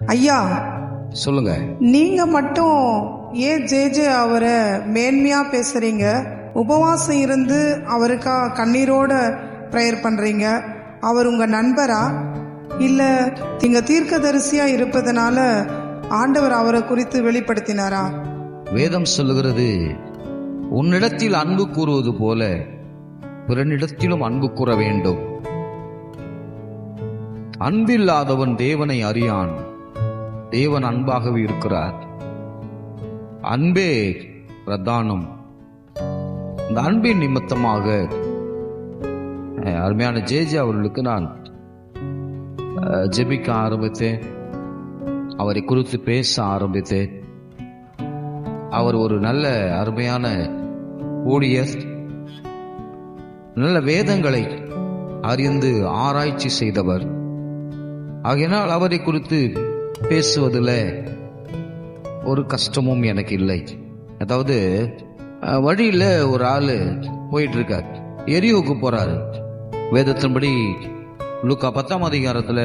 ஐயா சொல்லுங்க. நீங்க மட்டும் ஏன் ஜே அவரை மேன்மையா பேசுறீங்க? உபவாசம் இருந்து அவருக்கா கண்ணீரோட ப்ரேயர் பண்றீங்க. அவர் உங்க நண்பரா இல்ல நீங்க தீர்க்கதரிசியா இருப்பதனால ஆண்டவர் அவரை குறித்து வெளிப்படுத்தினாரா? வேதம் சொல்லுகிறது, உன்னிடத்தில் அன்பு கூறுவது போல பிறனிடத்திலும் அன்பு கூற வேண்டும். அன்பில்லாதவன் தேவனை அறியான். தேவன் அன்பாகவே இருக்கிறார். அன்பே பிரதானம். இந்த அன்பின் நிமித்தமாக அருமையான ஜே அவர்களுக்கு நான் ஜெபிக்க ஆரம்பித்தேன். அவரை குறித்து பேச ஆரம்பித்தேன். அவர் ஒரு நல்ல அருமையான ஊழியர், நல்ல வேதங்களை அறிந்து ஆராய்ச்சி செய்தவர். ஆகையினால் அவரை குறித்து பேசுவதில் ஒரு கஷ்டமும் எனக்கு இல்லை. அதாவது வழியில் ஒரு ஆள் போயிட்டு இருக்கார், எரியோக்கு போறாரு. வேதத்தின்படி லூக்கா 10ஆம் அதிகாரத்தில்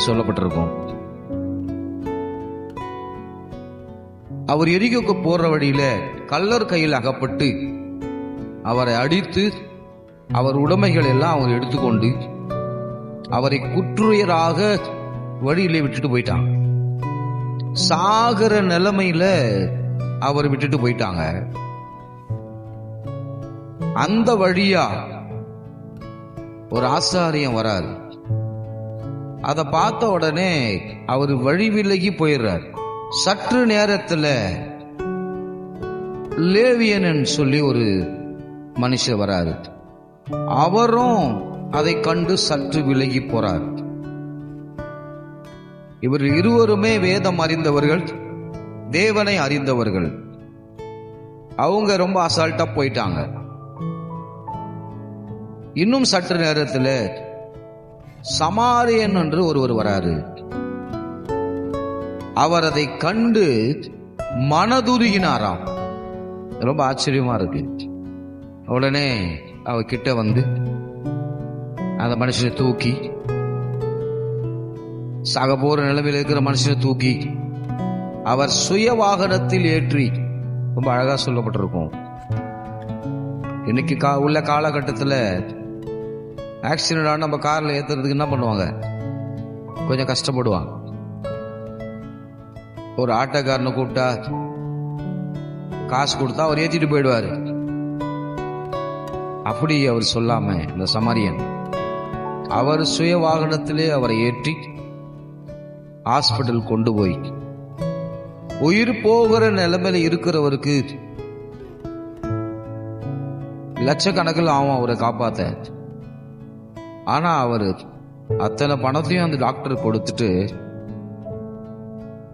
சொல்லப்பட்டிருக்கும். அவர் எரியோக்கு போற வழியில கள்ளர் கையில் அகப்பட்டு அவரை அடித்து அவர் உடைமைகள் எல்லாம் அவர் எடுத்துக்கொண்டு அவரை குற்றுயராக வழியிலே விட்டுட்டு போயிட்டாங்க. சாகர நிலைமையில அவர் விட்டுட்டு போயிட்டாங்க. அந்த வழியா ஒரு ஆசாரியம் வராரு. அதை பார்த்த உடனே அவர் வழி விலகி போயிடுறார். சற்று நேரத்துல லேவியன் சொல்லி ஒரு மனுஷர் வராரு. அவரும் அதை கண்டு சற்று விலகி போறார். இவர் இருவருமே வேதம் அறிந்தவர்கள், தேவனை அறிந்தவர்கள். அவங்க ரொம்ப அசால்ட்டா போயிட்டாங்க. இன்னும் சற்று நேரத்தில் சமாரியன் என்று ஒருவர் வராரு. அவர் அதை கண்டு மனதுருகினாராம். ரொம்ப ஆச்சரியமா இருக்கு. உடனே அவர் கிட்ட வந்து அந்த மனுஷனை தூக்கி, சாக போற நிலைமையில் இருக்கிற மனுஷனை தூக்கி அவர் சுய வாகனத்தில் ஏற்றி, ரொம்ப அழகா சொல்லப்பட்டிருக்கும். இன்னைக்கு உள்ள காலகட்டத்தில் ஆக்சிடென்ட் ஆன நம்ம கார்ல ஏத்துறதுக்கு என்ன பண்ணுவாங்க? கொஞ்சம் கஷ்டப்படுவாங்க. ஒரு ஆட்டோக்காரனை கூப்பிட்டா காசு கொடுத்தா அவர் ஏற்றிட்டு போயிடுவாரு. அப்படி அவர் சொல்லாம இந்த சமாரியன் அவர் சுய வாகனத்திலே அவரை ஏற்றி ஹாஸ்பிட்டல் கொண்டு போய் உயிர் போகிற நிலைமையில இருக்கிறவருக்கு லட்சக்கணக்கில் ஆகும் அவரை காப்பாத்த. ஆனா அவரு அத்தனை பணத்தையும் அந்த டாக்டர் கொடுத்துட்டு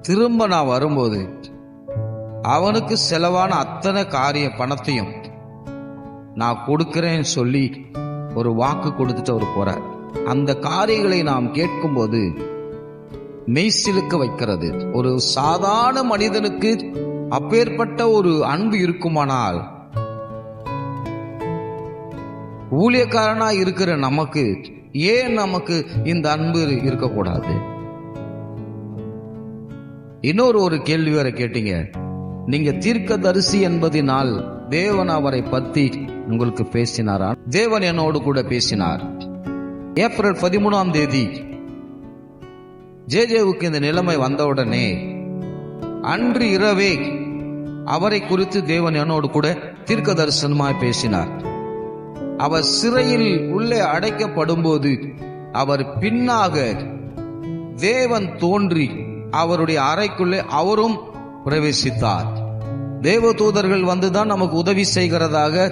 திரும்ப நான் வரும்போது அவனுக்கு செலவான அத்தனை பணத்தையும் நான் கொடுக்கிறேன்னு சொல்லி ஒரு வாக்கு கொடுத்துட்டு அவர் போறார். அந்த காரியங்களை நாம் கேட்கும்போது மெய்சிலுக்க வைக்கிறது. ஒரு சாதாரண மனிதனுக்கு அப்பேற்பட்ட ஒரு அன்பு இருக்குமானால், ஊழியக்காரனா இருக்கிற நமக்கு ஏன் நமக்கு இந்த அன்பு இருக்கக்கூடாது? இன்னொரு கேள்வி வேற கேட்டீங்க. நீங்க தீர்க்கதரிசி என்பதினால் தேவன் அவரை பத்தி உங்களுக்கு பேசினாரா? தேவன் என்னோடு கூட பேசினார். ஏப்ரல் 13ஆம் தேதி ஜேவுக்கு இந்த நிலைமை வந்தவுடனே அன்று இரவே அவரை குறித்து தேவன் என்னோடு கூட தீர்க்க தரிசனமாய் பேசினார். அவர் சிறையில் உள்ளே அடைக்கப்படும் போது அவர் பின்னாக தேவன் தோன்றி அவருடைய அறைக்குள்ளே அவரும் பிரவேசித்தார். தேவ தூதர்கள் வந்துதான் நமக்கு உதவி செய்கிறதாக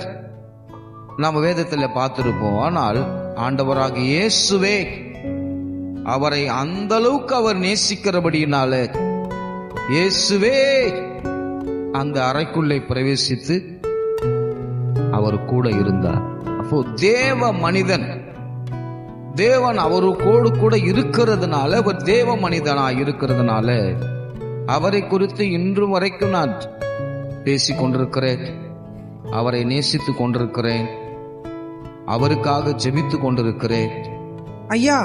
நாம் வேதத்தில் பார்த்திருப்போம். ஆனால் ஆண்டவராக இயேசுவே அவரை அந்த அளவுக்கு அவர் நேசிக்கிறபடியினால இயேசுவே அந்த அறைக்குள்ளே பிரவேசித்து அவர் கூட இருந்தார். அப்போ தேவ மனிதன், தேவன் அவரோடு கூட இருக்கிறதுனால, அவர் தேவ மனிதனா இருக்கிறதுனால அவரை குறித்து இன்று வரைக்கும் நான் பேசிக் கொண்டிருக்கிறேன். அவரை நேசித்துக் கொண்டிருக்கிறேன். அவருக்காக ஜெபித்துக் கொண்டிருக்கிறேன். ஐயா,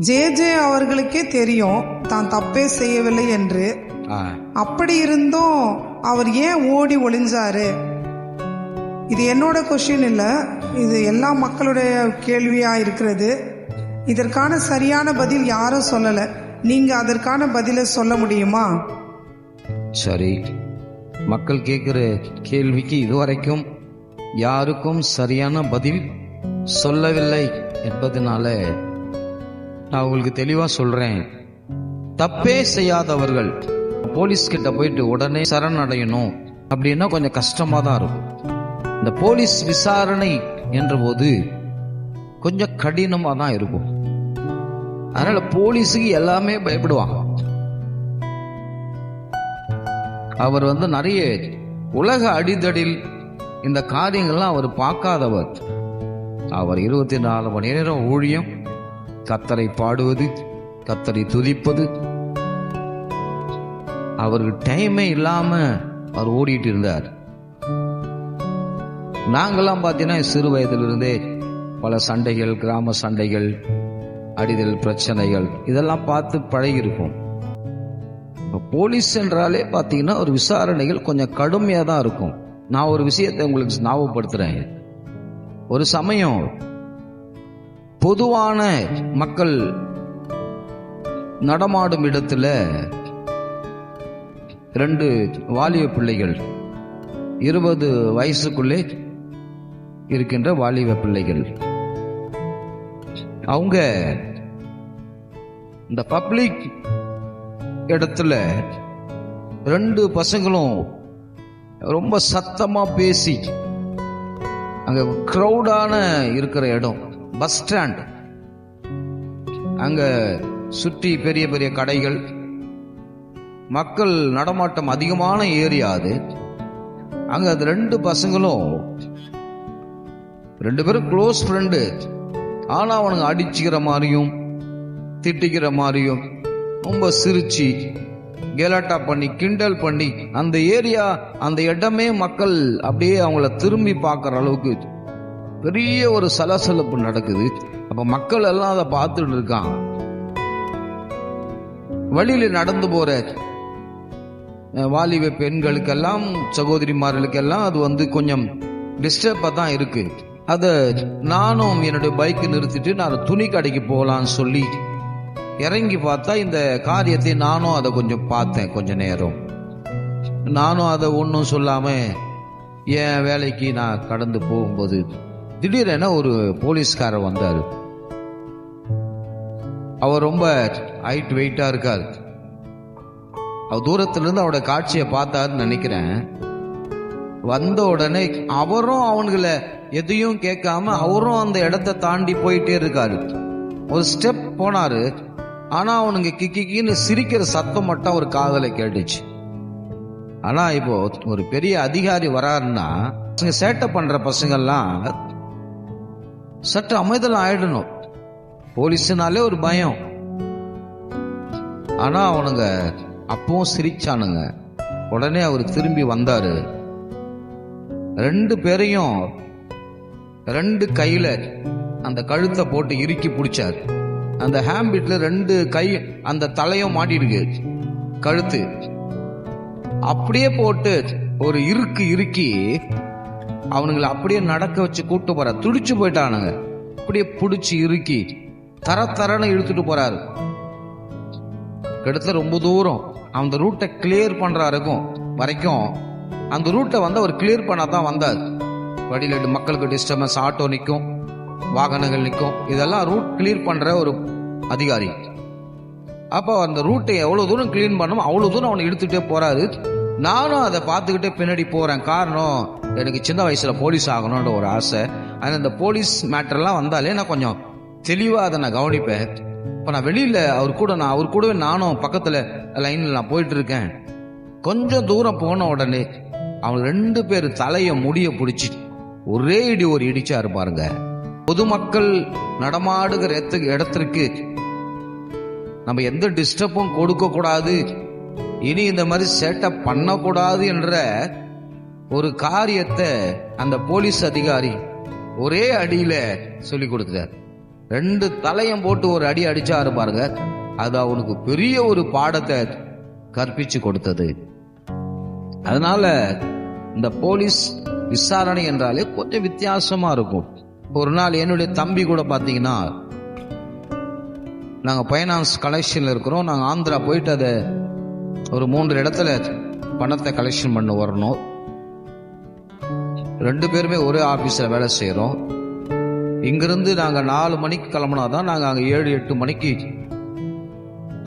ஜே அவர்களுக்கே தெரியும் தான் தப்பே செய்யவில்லை என்று. அப்படி இருந்தும் அவர் ஏன் ஓடி ஒளிஞ்சாரு? இது என்னோட கொஸ்டின் இல்லை, இது எல்லா மக்களுடைய கேள்வியா இருக்கிறது. இதற்கான சரியான பதில் யாரும் சொல்லலை. நீங்க அதற்கான பதிலை சொல்ல முடியுமா? சரி, மக்கள் கேட்கிற கேள்விக்கு இதுவரைக்கும் யாருக்கும் சரியான பதில் சொல்லவில்லை என்பதனால நான் உங்களுக்கு தெளிவா சொல்றேன். தப்பே செய்யாதவர்கள் போலீஸ் கிட்ட போயிட்டு உடனே சரணடையணும் அப்படின்னா கொஞ்சம் கஷ்டமா தான் இருக்கும். இந்த போலீஸ் விசாரணை என்ற போது கொஞ்சம் கடினமா தான் இருக்கும். அதனால போலீஸுக்கு எல்லாமே பயப்படுவாங்க. அவர் நிறைய உலக அடிதடில் இந்த காரியங்கள்லாம் அவர் பார்க்காதவர். அவர் 24 மணி நேரம் ஊழியம், கர்த்தரை பாடுவது, கர்த்தரை துதிப்பது, அவருக்கு டைமே இல்லாம அவர் ஓடிட்டு இருந்தார். நாங்கெல்லாம் பார்த்தீங்கன்னா சிறு வயதிலிருந்தே பல சண்டைகள், கிராம சண்டைகள், அடிதல் பிரச்சனைகள் இதெல்லாம் பார்த்து பழகிருக்கும். போலீஸ் என்றாலே பார்த்தீங்கன்னா ஒரு விசாரணைகள் கொஞ்சம் கடுமையாக தான் இருக்கும். நான் ஒரு விஷயத்தை உங்களுக்கு ஞாபகப்படுத்துறேன். ஒரு சமயம் பொதுவான மக்கள் நடமாடும் இடத்துல 2 வாலிப பிள்ளைகள், 20 வயசுக்குள்ளே இருக்கின்ற வாலிப பிள்ளைகள், அவங்க இந்த பப்ளிக் இடத்துல 2 பசங்களும் ரொம்ப சத்தமா பேசி, அங்க கிரௌடான இருக்கிற இடம் பஸ் ஸ்டாண்ட், அங்க சுற்றி பெரிய பெரிய கடைகள், மக்கள் நடமாட்டம் அதிகமான ஏரியா அது. அங்க அது 2 பசங்களும் 2 பேரும் க்ளோஸ் ஃப்ரெண்டு. ஆனா அவனுங்க அடிச்சுக்கிற மாதிரியும் திட்டிக்கிற மாதிரியும் ரொம்ப சிரிச்சு கேலாட்டா பண்ணி கிண்டல் பண்ணி அந்த ஏரியா, அந்த இடமே மக்கள் அப்படியே அவங்கள திரும்பி பார்க்குற அளவுக்கு பெரிய ஒரு சலசலப்பு நடக்குது. அப்ப மக்கள் எல்லாம் அதை பார்த்துட்டு இருக்காங்க. வழியில நடந்து போற வாலிப பெண்களுக்கெல்லாம், சகோதரிமார்களுக்கெல்லாம் அது கொஞ்சம் டிஸ்டர்பா தான் இருக்கு. அத நானும் என்னுடைய பைக் நிறுத்திட்டு நான் துணி கடைக்கு போகலான்னு சொல்லி இறங்கி பார்த்தா இந்த காரியத்தை நானும் அதை கொஞ்சம் பார்த்தேன். கொஞ்ச நேரம் நானும் அதை ஒன்றும் சொல்லாம என் வேலைக்கு நான் கடந்து போகும்போது திடீரென ஒரு போலீஸ்காரர் வந்தார். அவர் ரொம்ப ஹைட் வெயிட்டா இருக்கார். அவர் தூரத்திலிருந்து அவரோட காட்சியை பார்த்தாருன்னு நினைக்கிறேன். வந்த உடனே அவரும் அவனுங்களை எதையும் கேட்காம அவரும் அந்த இடத்தை தாண்டி போயிட்டே இருக்காரு. ஒரு ஸ்டெப் போனாரு. ஆனா அவனுங்க கிக்கின்னு சிரிக்கிற சத்தம் மட்டும் ஒரு காதல கேட்டுச்சு. ஆனா இப்போ ஒரு பெரிய அதிகாரி வராருன்னா சேட்டை பண்ற பசங்கள்லாம் சற்று அமைதல் ஆயிடணும். போலீஸ்னாலே ஒரு பயம். ஆனா அவனுங்க அப்பவும் சிரிச்சானுங்க. உடனே அவர் திரும்பி வந்தாரு. 2 பேரையும் 2 கையில அந்த கழுத்தை போட்டு இறுக்கி பிடிச்சாரு. அந்த ஹேம்பிட்ல 2 கை அந்த தலையும் மாட்டிருக்கு, கழுத்து அப்படியே போட்டு ஒரு இறுக்கி அவனுங்களை அப்படியே நடக்க வச்சு கூட்டு போற. துடிச்சு போயிட்டானுங்க. அப்படியே பிடிச்சி இறுக்கி தரன்னு இழுத்துட்டு போறாரு. கிட்டத்தட்ட ரொம்ப தூரம் அந்த ரூட்டை கிளியர் பண்றாருக்கும் வரைக்கும் அந்த ரூட்டை அவர் கிளியர் பண்ணாதான் வந்தார். வழியில மக்களுக்கு டிஸ்டர்பன்ஸ், ஆட்டோ நிற்கும், வாகனங்கள் நிற்கும், இதெல்லாம் ரூட் கிளியர் பண்ற ஒரு அதிகாரி. அப்போ அந்த ரூட்டை எவ்வளவு தூரம் கிளீன் பண்ணணும் அவ்வளவு தூரம் அவனை இழுத்துட்டே போறாரு. நானும் அதை பார்த்துக்கிட்டே பின்னாடி போறேன். காரணம், எனக்கு சின்ன வயசுல போலீஸ் ஆகணும்ன்ற ஒரு ஆசை. ஆனால் இந்த போலீஸ் மேட்டர்லாம் வந்தாலே நான் கொஞ்சம் தெளிவா அதை நான் கவனிப்பேன். இப்போ நான் வெளியில அவர் கூடவே நானும் பக்கத்துல லைன்ல நான் போயிட்டு இருக்கேன். கொஞ்சம் தூரம் போன உடனே அவங்க 2 பேர் தலைய முடிய பிடிச்சி ஒரே ஒரு இடிச்சாரு பாருங்க. பொதுமக்கள் நடமாடுகிற இடத்திற்கு நம்ம எந்த டிஸ்டர்பும் கொடுக்க கூடாது, இனி இந்த மாதிரி செட்டப் பண்ணக்கூடாது என்ற ஒரு காரியத்தை அந்த போலீஸ் அதிகாரி ஒரே அடியில சொல்லி கொடுத்தார். 2 தலையும் போட்டு ஒரு அடி அடிச்சாரு பாருங்க. அது அவனுக்கு பெரிய ஒரு பாடத்தை கற்பிச்சு கொடுத்தது. அதனால இந்த போலீஸ் விசாரணை என்றாலே கொஞ்சம் வித்தியாசமா இருக்கும். ஒரு நாள் என்னுடைய தம்பி கூட பாத்தீங்கன்னா, நாங்க ஃபைனான்ஸ் கலெக்ஷன்ல இருக்கிறோம். நாங்க ஆந்திரா போயிட்டு அதை ஒரு 3 இடத்துல பணத்தை கலெக்ஷன் பண்ண வரணும். 2 பேருமே ஒரே ஆபீஸ்ல வேலை செய்யறோம். இங்கிருந்து நாங்க 4 மணிக்கு கிளம்பினாதான் நாங்க அங்க 7-8 மணிக்கு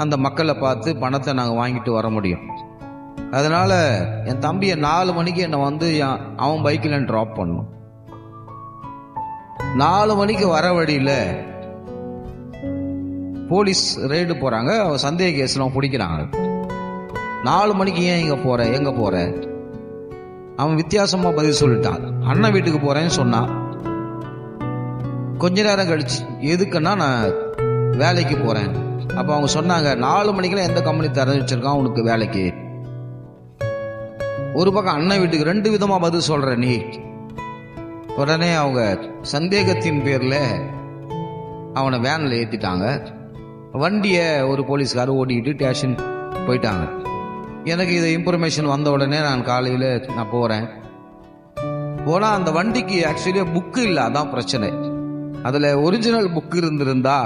அந்த மக்களை பார்த்து பணத்தை நாங்க வாங்கிட்டு வர முடியும். அதனால என் தம்பியை 4 மணிக்கு என்னை வந்து அவன் பைக்கில் டிராப் பண்ணும். 4 மணிக்கு வர வழியில போலீஸ் ரெய்டு போறாங்க. சந்தேக கேஸ்லாம் பிடிக்கிறாங்க. 4 மணிக்கு ஏன் இங்க போற, எங்க போற? அவன் வித்தியாசமா பதில் சொல்லிட்டான். அண்ணன் வீட்டுக்கு போறேன்னு சொன்னான். கொஞ்ச நேரம் கழிச்சு எதுக்குன்னா நான் வேலைக்கு போறேன். அப்ப அவங்க சொன்னாங்க, 4 மணிக்கெல்லாம் எந்த கம்பெனி திறந்து வச்சிருக்கான் உனக்கு வேலைக்கு? ஒரு பக்கம் அண்ணன் வீட்டுக்கு 2 விதமா பதில் சொல்ற நீ. உடனே அவங்க சந்தேகத்தின் பேர்ல அவனை வேன்ல ஏத்திட்டாங்க. வண்டிய ஒரு போலீஸ்காரர் ஓட்டிக்கிட்டு ஸ்டேஷன் போயிட்டாங்க. எனக்கு இது இன்ஃபர்மேஷன் வந்த உடனே நான் காலையில நான் போறேன். போனா அந்த வண்டிக்கு ஆக்சுவலியா புக்கு இல்லை, அதான் பிரச்சனை. அதுல ஒரிஜினல் புக் இருந்திருந்தா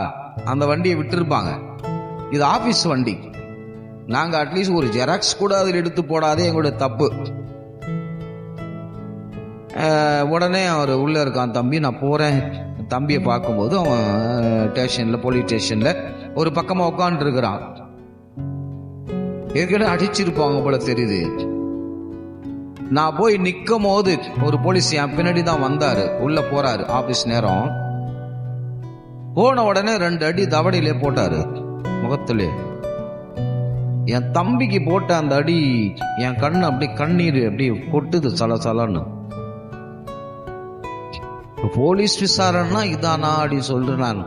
அந்த வண்டியை விட்டுருப்பாங்க. இது ஆபீஸ் வண்டி. நாங்க அட்லீஸ்ட் ஒரு ஜெராக்ஸ் கூட அதில் எடுத்து போடாதே எங்களுடைய தப்பு. உடனே அவர் உள்ள இருக்கான் தம்பி, நான் போறேன். தம்பியை பார்க்கும்போது அவன் ஸ்டேஷன்ல, போலீஸ் ஸ்டேஷன்ல ஒரு பக்கமா உட்காந்து இருக்கிறான். ஏற்கனவே அடிச்சிருப்பாங்க போல தெரியுது. நான் போய் நிக்கும் போது ஒரு போலீஸ் என் பின்னாடி தான் வந்தாரு. உள்ள போறாரு ஆபீஸ் நேரம். போன உடனே 2 அடி தவடியிலே போட்டாரு முகத்திலே. என் தம்பிக்கு போட்ட அந்த அடி என் கண்ணு அப்படி கண்ணீர் அப்படி கொட்டுது சலசலன்னு. போலீஸ் விசாரணைனா இதானா அப்படி சொல்றேன். நான்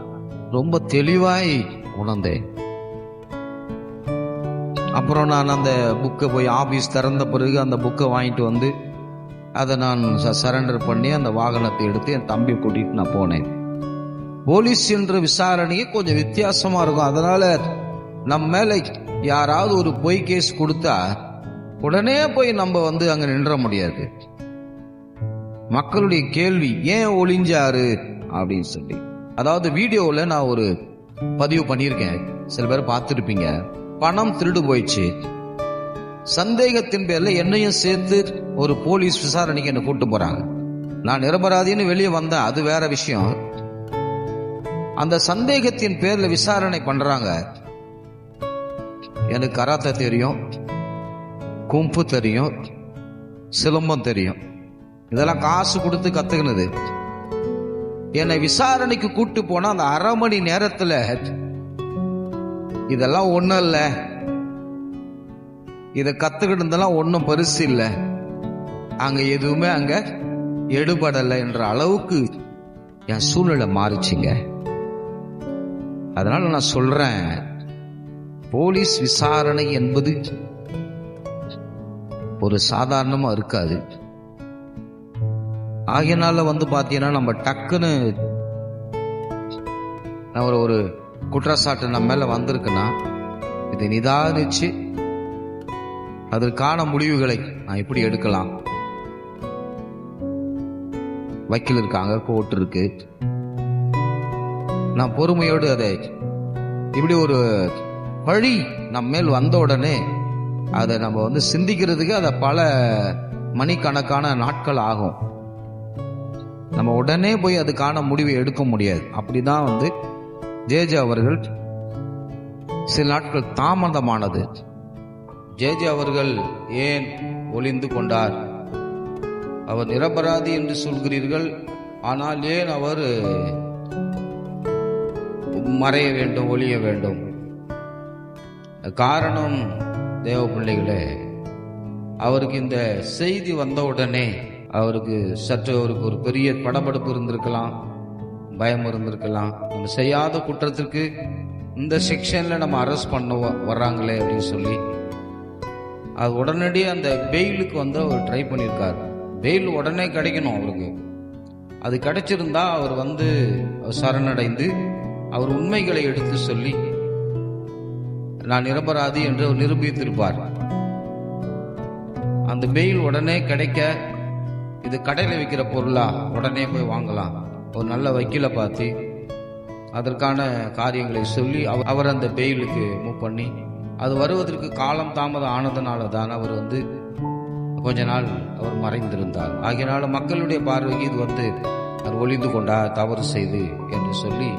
ரொம்ப தெளிவாய் உணர்ந்தேன். அப்புறம் நான் அந்த புக்கை போய் ஆபீஸ் திறந்த பிறகு அந்த புக்கை வாங்கிட்டு வந்து அதை நான் சரண்டர் பண்ணி அந்த வாகனத்தை எடுத்து என் தம்பியை கூட்டிட்டு நான் போனேன். போலீஸ் என்ற விசாரணையே கொஞ்சம் வித்தியாசமா இருக்கும். அதனால நம்ம மேல யாராவது ஒரு பொய் கேஸ் கொடுத்தா உடனே போய் நம்ம வந்து அங்க நின்ற முடியாது. மக்களுடைய கேள்வி ஏன் ஒளிஞ்சாரு அப்படின்னு சொல்லி, அதாவது வீடியோல நான் ஒரு பதிவு பண்ணியிருக்கேன், சில பேர் பார்த்துருப்பீங்க. பணம் திருடு போயிடுச்சு. சந்தேகத்தின் பேர்ல என்னையும் சேர்த்து ஒரு போலீஸ் விசாரணைக்கு என்ன கூட்டு போறாங்க. நான் நிரபராதின்னு வெளியே வந்தேன், அது வேற விஷயம். அந்த சந்தேகத்தின் பேர்ல விசாரணை பண்றாங்க. எனக்கு கராத்தே தெரியும், கும்பு தெரியும், சிலம்பம் தெரியும். இதெல்லாம் காசு கொடுத்து கத்துக்கினது. என்னை விசாரணைக்கு கூட்டு போனா அந்த 1/2 மணி நேரத்துல இதெல்லாம் ஒண்ணும் இல்ல, இத கத்துக்கிட்டதெல்லாம் ஒன்னும் பெருசு இல்ல, அங்க எதுவுமே அங்க எடுபடலை என்ற அளவுக்கு என் சூழ்நிலை மாறிச்சுங்க. அதனால நான் சொல்றேன், போலீஸ் விசாரணை என்பது ஒரு சாதாரணமா இருக்காது. ஆகையினால வந்து பாத்தீங்கன்னா நம்ம டக்குன்னு ஒரு குற்றச்சாட்டு நம்ம மேல வந்திருக்குன்னா இதை நிதானிச்சு அதற்கான முடிவுகளை நான் எப்படி எடுக்கலாம். வக்கீல் இருக்காங்க, கோர்ட் இருக்கு. நான் பொறுமையோடு அதை இப்படி ஒரு பழி நம்ம மேல் வந்த உடனே அதை நம்ம வந்து சிந்திக்கிறதுக்கு அதை பல மணிக்கணக்கான நாட்கள் ஆகும். நம்ம உடனே போய் அதுக்கான முடிவை எடுக்க முடியாது. அப்படிதான் வந்து ஜேஜே அவர்கள் சில நாட்கள் தாமதமானது. ஜேஜே அவர்கள் ஏன் ஒளிந்து கொண்டார்? அவர் நிரபராதி என்று சொல்கிறீர்கள், ஆனால் ஏன் அவர் மறைய வேண்டும், ஒளிய வேண்டும்? காரணம் தேவ பிள்ளைகளே, அவருக்கு இந்த செய்தி வந்தவுடனே அவருக்கு சற்று ஒரு பெரிய படபடப்பு இருந்திருக்கலாம், பயம் இருந்திருக்கலாம். நம்ம செய்யாத குற்றத்திற்கு இந்த செக்ஷன்ல நம்ம அரெஸ்ட் பண்ண வர்றாங்களே அப்படின்னு சொல்லி அது உடனடியே அந்த பெயிலுக்கு வந்து அவர் ட்ரை பண்ணியிருக்காரு. பெயில் உடனே கிடைக்கணும் அவருக்கு. அது கிடைச்சிருந்தா அவர் வந்து சரணடைந்து அவர் உண்மைகளை எடுத்து சொல்லி நான் நிரபராதி என்று அவர் நிரூபித்திருப்பார். அந்த பெயில் உடனே கிடைக்க, இது கடையில் விற்கிற பொருளா, உடனே போய் வாங்கலாம், ஒரு நல்ல வக்கீலை பார்த்து அதற்கான காரியங்களை சொல்லி அவர் அந்த பெயிலுக்கு மூவ் பண்ணி, அது வருவதற்கு காலம் தாமதம் ஆனதுனால தான் அவர் கொஞ்ச நாள் அவர் மறைந்திருந்தார். ஆகையினால மக்களுடைய பார்வைக்கு இது அவர் ஒளிந்து கொண்டார், தவறு செய்து என்று சொல்லி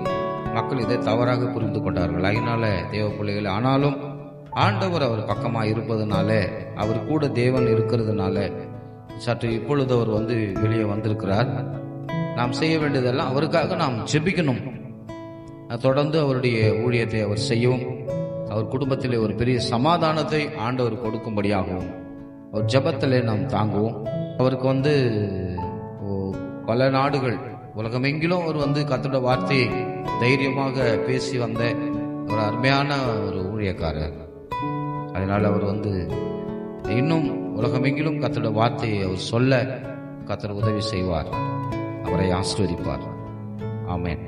மக்கள் இதை தவறாக புரிந்து கொண்டார்கள். அதனால தேவ பிள்ளைகள், ஆனாலும் ஆண்டவர் அவர் பக்கமாக இருப்பதுனால, அவர் கூட தேவன் இருக்கிறதுனால சற்று இப்பொழுது அவர் வெளியே வந்திருக்கிறார். நாம் செய்ய வேண்டியதெல்லாம் அவருக்காக நாம் ஜெபிக்கணும். தொடர்ந்து அவருடைய ஊழியத்தை அவர் செய்யவும், அவர் குடும்பத்திலே ஒரு பெரிய சமாதானத்தை ஆண்டவர் கொடுக்கும்படியாகவும் அவர் ஜெபத்திலே நாம் தாங்குவோம். அவருக்கு பல நாடுகள் உலகமெங்கிலும் அவர் கர்த்தருடைய வார்த்தையை தைரியமாக பேசி வந்த ஒரு அருமையான ஒரு ஊழியக்காரர். அதனால் அவர் இன்னும் உலகமெங்கிலும் கர்த்தருடைய வார்த்தையை அவர் சொல்ல கர்த்தர் உதவி செய்வார், அவரை ஆசீர்வதிப்பார். ஆமென்.